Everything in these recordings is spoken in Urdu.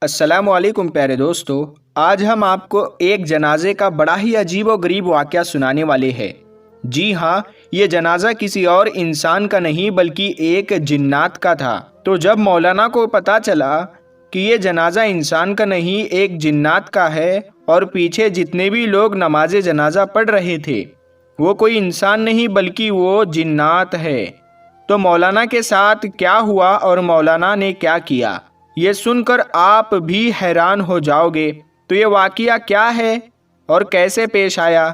السلام علیکم پیارے دوستو، آج ہم آپ کو ایک جنازے کا بڑا ہی عجیب و غریب واقعہ سنانے والے ہیں۔ جی ہاں، یہ جنازہ کسی اور انسان کا نہیں بلکہ ایک جنات کا تھا۔ تو جب مولانا کو پتا چلا کہ یہ جنازہ انسان کا نہیں ایک جنات کا ہے اور پیچھے جتنے بھی لوگ نماز جنازہ پڑھ رہے تھے وہ کوئی انسان نہیں بلکہ وہ جنات ہے، تو مولانا کے ساتھ کیا ہوا اور مولانا نے کیا کیا، یہ سن کر آپ بھی حیران ہو جاؤ گے۔ تو یہ واقعہ کیا ہے اور کیسے پیش آیا،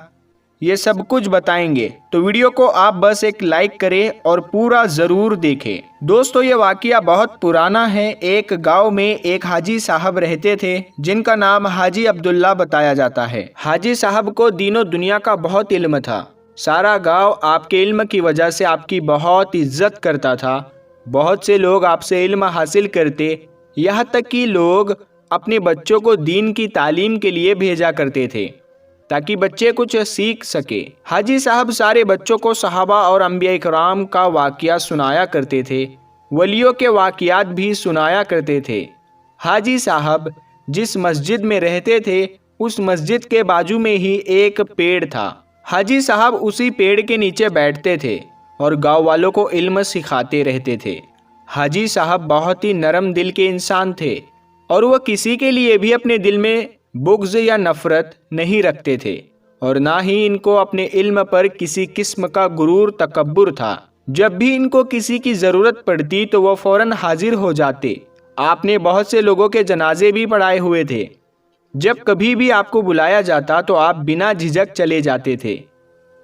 یہ سب کچھ بتائیں گے، تو ویڈیو کو آپ بس ایک لائک کریں اور پورا ضرور دیکھیں۔ دوستو، یہ واقعہ بہت پرانا ہے۔ ایک گاؤں میں ایک حاجی صاحب رہتے تھے جن کا نام حاجی عبداللہ بتایا جاتا ہے۔ حاجی صاحب کو دین و دنیا کا بہت علم تھا۔ سارا گاؤں آپ کے علم کی وجہ سے آپ کی بہت عزت کرتا تھا۔ بہت سے لوگ آپ سے علم حاصل کرتے، یہاں تک کہ لوگ اپنے بچوں کو دین کی تعلیم کے لیے بھیجا کرتے تھے تاکہ بچے کچھ سیکھ سکے۔ حاجی صاحب سارے بچوں کو صحابہ اور انبیاء کرام کا واقعہ سنایا کرتے تھے، ولیوں کے واقعات بھی سنایا کرتے تھے۔ حاجی صاحب جس مسجد میں رہتے تھے اس مسجد کے بازو میں ہی ایک پیڑ تھا۔ حاجی صاحب اسی پیڑ کے نیچے بیٹھتے تھے اور گاؤں والوں کو علم سکھاتے رہتے تھے۔ حاجی صاحب بہت ہی نرم دل کے انسان تھے اور وہ کسی کے لیے بھی اپنے دل میں بغض یا نفرت نہیں رکھتے تھے، اور نہ ہی ان کو اپنے علم پر کسی قسم کا غرور تکبر تھا۔ جب بھی ان کو کسی کی ضرورت پڑتی تو وہ فوراً حاضر ہو جاتے۔ آپ نے بہت سے لوگوں کے جنازے بھی پڑھائے ہوئے تھے۔ جب کبھی بھی آپ کو بلایا جاتا تو آپ بنا جھجک چلے جاتے تھے۔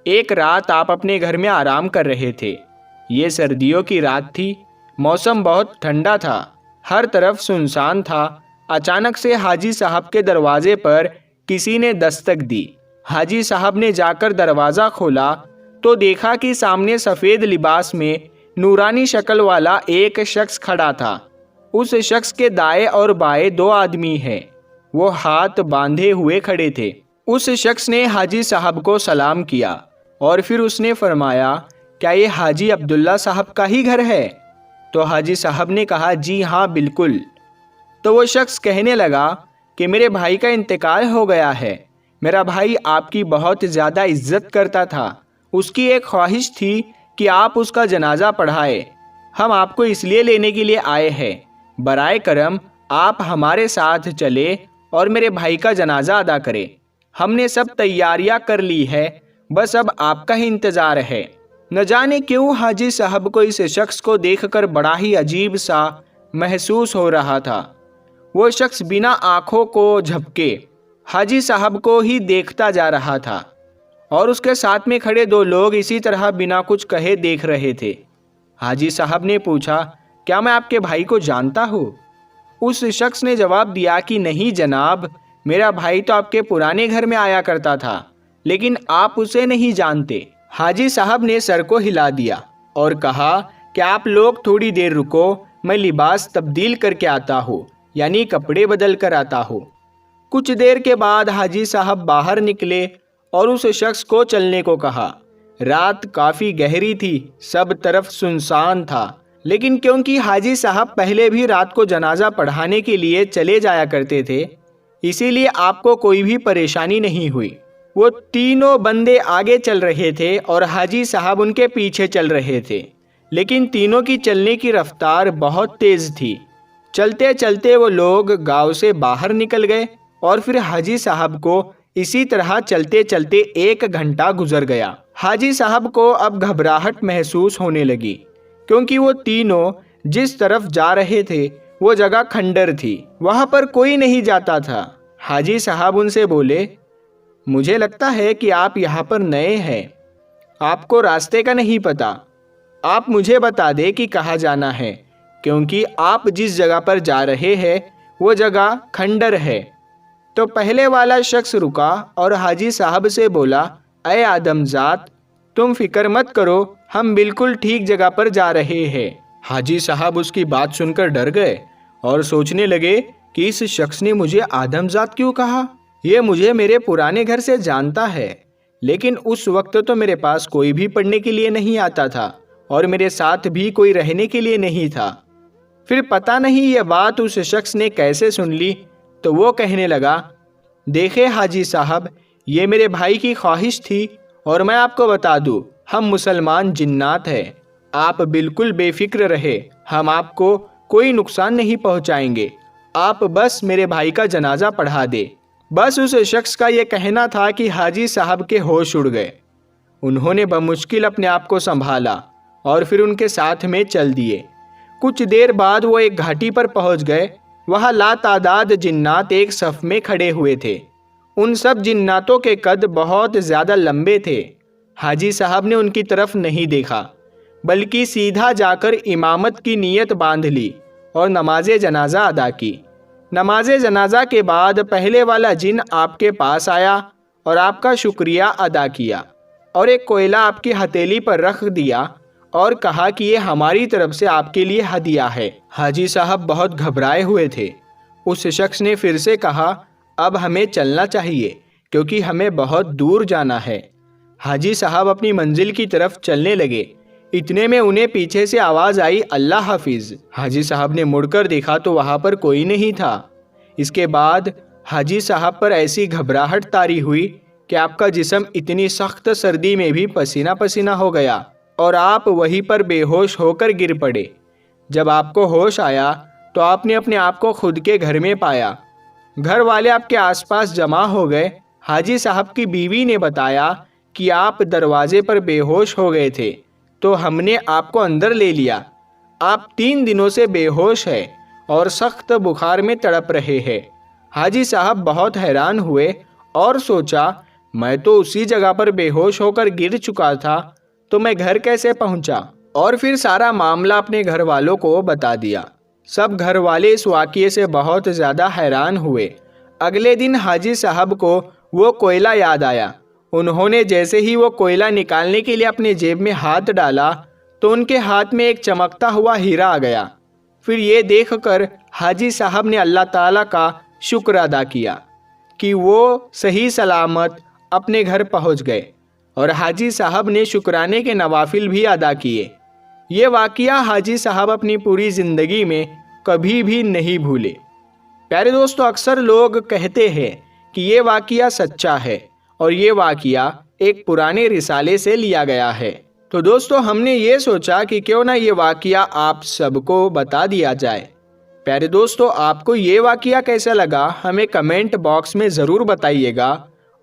ایک رات آپ اپنے گھر میں آرام کر رہے تھے۔ یہ سردیوں کی رات تھی، موسم بہت ٹھنڈا تھا، ہر طرف سنسان تھا۔ اچانک سے حاجی صاحب کے دروازے پر کسی نے دستک دی۔ حاجی صاحب نے جا کر دروازہ کھولا تو دیکھا کہ سامنے سفید لباس میں نورانی شکل والا ایک شخص کھڑا تھا۔ اس شخص کے دائیں اور بائیں دو آدمی ہیں، وہ ہاتھ باندھے ہوئے کھڑے تھے۔ اس شخص نے حاجی صاحب کو سلام کیا اور پھر اس نے فرمایا، کیا یہ حاجی عبداللہ صاحب کا ہی گھر ہے؟ تو حاجی صاحب نے کہا، جی ہاں بالکل۔ تو وہ شخص کہنے لگا کہ میرے بھائی کا انتقال ہو گیا ہے۔ میرا بھائی آپ کی بہت زیادہ عزت کرتا تھا، اس کی ایک خواہش تھی کہ آپ اس کا جنازہ پڑھائے۔ ہم آپ کو اس لیے لینے کے لیے آئے ہیں، برائے کرم آپ ہمارے ساتھ چلے اور میرے بھائی کا جنازہ ادا کریں۔ ہم نے سب تیاریاں کر لی ہے، بس اب آپ کا ہی انتظار ہے۔ نہ جانے کیوں حاجی صاحب کو اس شخص کو دیکھ کر بڑا ہی عجیب سا محسوس ہو رہا تھا۔ وہ شخص بنا آنکھوں کو جھپکے حاجی صاحب کو ہی دیکھتا جا رہا تھا اور اس کے ساتھ میں کھڑے دو لوگ اسی طرح بنا کچھ کہے دیکھ رہے تھے۔ حاجی صاحب نے پوچھا، کیا میں آپ کے بھائی کو جانتا ہوں؟ اس شخص نے جواب دیا کہ نہیں جناب، میرا بھائی تو آپ کے پرانے گھر میں آیا کرتا تھا، لیکن آپ اسے نہیں جانتے۔ حاجی صاحب نے سر کو ہلا دیا اور کہا کہ آپ لوگ تھوڑی دیر رکو، میں لباس تبدیل کر کے آتا ہوں، یعنی کپڑے بدل کر آتا ہوں۔ کچھ دیر کے بعد حاجی صاحب باہر نکلے اور اس شخص کو چلنے کو کہا۔ رات کافی گہری تھی، سب طرف سنسان تھا، لیکن کیونکہ حاجی صاحب پہلے بھی رات کو جنازہ پڑھانے کے لیے چلے جایا کرتے تھے، اسی لیے آپ کو کوئی بھی پریشانی نہیں ہوئی۔ وہ تینوں بندے آگے چل رہے تھے اور حاجی صاحب ان کے پیچھے چل رہے تھے، لیکن تینوں کی چلنے کی رفتار بہت تیز تھی۔ چلتے چلتے وہ لوگ گاؤں سے باہر نکل گئے اور پھر حاجی صاحب کو اسی طرح چلتے چلتے 1 گھنٹہ گزر گیا۔ حاجی صاحب کو اب گھبراہٹ محسوس ہونے لگی، کیونکہ وہ تینوں جس طرف جا رہے تھے وہ جگہ کھنڈر تھی، وہاں پر کوئی نہیں جاتا تھا۔ حاجی صاحب ان سے بولے، مجھے لگتا ہے کہ آپ یہاں پر نئے ہیں، آپ کو راستے کا نہیں پتا، آپ مجھے بتا دیں کہ کہاں جانا ہے، کیونکہ آپ جس جگہ پر جا رہے ہیں وہ جگہ کھنڈر ہے۔ تو پہلے والا شخص رکا اور حاجی صاحب سے بولا، اے آدم ذات، تم فکر مت کرو، ہم بالکل ٹھیک جگہ پر جا رہے ہیں۔ حاجی صاحب اس کی بات سن کر ڈر گئے اور سوچنے لگے کہ اس شخص نے مجھے آدم ذات کیوں کہا؟ یہ مجھے میرے پرانے گھر سے جانتا ہے، لیکن اس وقت تو میرے پاس کوئی بھی پڑھنے کے لیے نہیں آتا تھا اور میرے ساتھ بھی کوئی رہنے کے لیے نہیں تھا۔ پھر پتہ نہیں یہ بات اس شخص نے کیسے سن لی تو وہ کہنے لگا، دیکھیں حاجی صاحب، یہ میرے بھائی کی خواہش تھی اور میں آپ کو بتا دوں، ہم مسلمان جنات ہیں، آپ بالکل بے فکر رہے، ہم آپ کو کوئی نقصان نہیں پہنچائیں گے، آپ بس میرے بھائی کا جنازہ پڑھا دے۔ بس اس شخص کا یہ کہنا تھا کہ حاجی صاحب کے ہوش اڑ گئے۔ انہوں نے بمشکل اپنے آپ کو سنبھالا اور پھر ان کے ساتھ میں چل دیے۔ کچھ دیر بعد وہ ایک گھاٹی پر پہنچ گئے۔ وہاں لاتعداد جنات ایک صف میں کھڑے ہوئے تھے۔ ان سب جناتوں کے قد بہت زیادہ لمبے تھے۔ حاجی صاحب نے ان کی طرف نہیں دیکھا بلکہ سیدھا جا کر امامت کی نیت باندھ لی اور نماز جنازہ ادا کی۔ نماز جنازہ کے بعد پہلے والا جن آپ کے پاس آیا اور آپ کا شکریہ ادا کیا اور ایک کوئلہ آپ کی ہتھیلی پر رکھ دیا اور کہا کہ یہ ہماری طرف سے آپ کے لیے ہدیہ ہے۔ حاجی صاحب بہت گھبرائے ہوئے تھے۔ اس شخص نے پھر سے کہا، اب ہمیں چلنا چاہیے کیونکہ ہمیں بہت دور جانا ہے۔ حاجی صاحب اپنی منزل کی طرف چلنے لگے۔ اتنے میں انہیں پیچھے سے آواز آئی، اللہ حافظ۔ حاجی صاحب نے مڑ کر دیکھا تو وہاں پر کوئی نہیں تھا۔ اس کے بعد حاجی صاحب پر ایسی گھبراہٹ طاری ہوئی کہ آپ کا جسم اتنی سخت سردی میں بھی پسینہ پسینہ ہو گیا اور آپ وہیں پر بے ہوش ہو کر گر پڑے۔ جب آپ کو ہوش آیا تو آپ نے اپنے آپ کو خود کے گھر میں پایا۔ گھر والے آپ کے آس پاس جمع ہو گئے۔ حاجی صاحب کی بیوی نے بتایا کہ آپ دروازے پر بے ہوش ہو گئے تھے تو ہم نے آپ کو اندر لے لیا۔ آپ 3 دنوں سے بے ہوش ہیں اور سخت بخار میں تڑپ رہے ہیں۔ حاجی صاحب بہت حیران ہوئے اور سوچا، میں تو اسی جگہ پر بے ہوش ہو کر گر چکا تھا تو میں گھر کیسے پہنچا؟ اور پھر سارا معاملہ اپنے گھر والوں کو بتا دیا۔ سب گھر والے اس واقعے سے بہت زیادہ حیران ہوئے۔ اگلے دن حاجی صاحب کو وہ کوئلہ یاد آیا۔ انہوں نے جیسے ہی وہ کوئلہ نکالنے کے لیے اپنے جیب میں ہاتھ ڈالا تو ان کے ہاتھ میں ایک چمکتا ہوا ہیرا آ گیا۔ پھر یہ دیکھ کر حاجی صاحب نے اللہ تعالیٰ کا شکر ادا کیا کہ وہ صحیح سلامت اپنے گھر پہنچ گئے، اور حاجی صاحب نے شکرانے کے نوافل بھی ادا کیے۔ یہ واقعہ حاجی صاحب اپنی پوری زندگی میں کبھی بھی نہیں بھولے۔ پیارے دوستو، اکثر لوگ کہتے ہیں کہ یہ واقعہ سچا ہے اور یہ واقعہ ایک پرانے رسالے سے لیا گیا ہے۔ تو دوستو، ہم نے یہ سوچا کہ کیوں نہ یہ واقعہ آپ سب کو بتا دیا جائے۔ پیارے دوستو، آپ کو یہ واقعہ کیسا لگا ہمیں کمنٹ باکس میں ضرور بتائیے گا،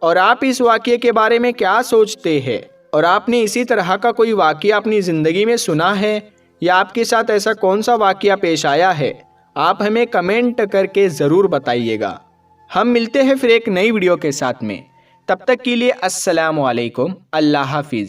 اور آپ اس واقعے کے بارے میں کیا سوچتے ہیں، اور آپ نے اسی طرح کا کوئی واقعہ اپنی زندگی میں سنا ہے یا آپ کے ساتھ ایسا کون سا واقعہ پیش آیا ہے، آپ ہمیں کمنٹ کر کے ضرور بتائیے گا۔ ہم ملتے ہیں پھر ایک نئی ویڈیو کے ساتھ میں، تب تک کے لیے السلام علیکم، اللہ حافظ۔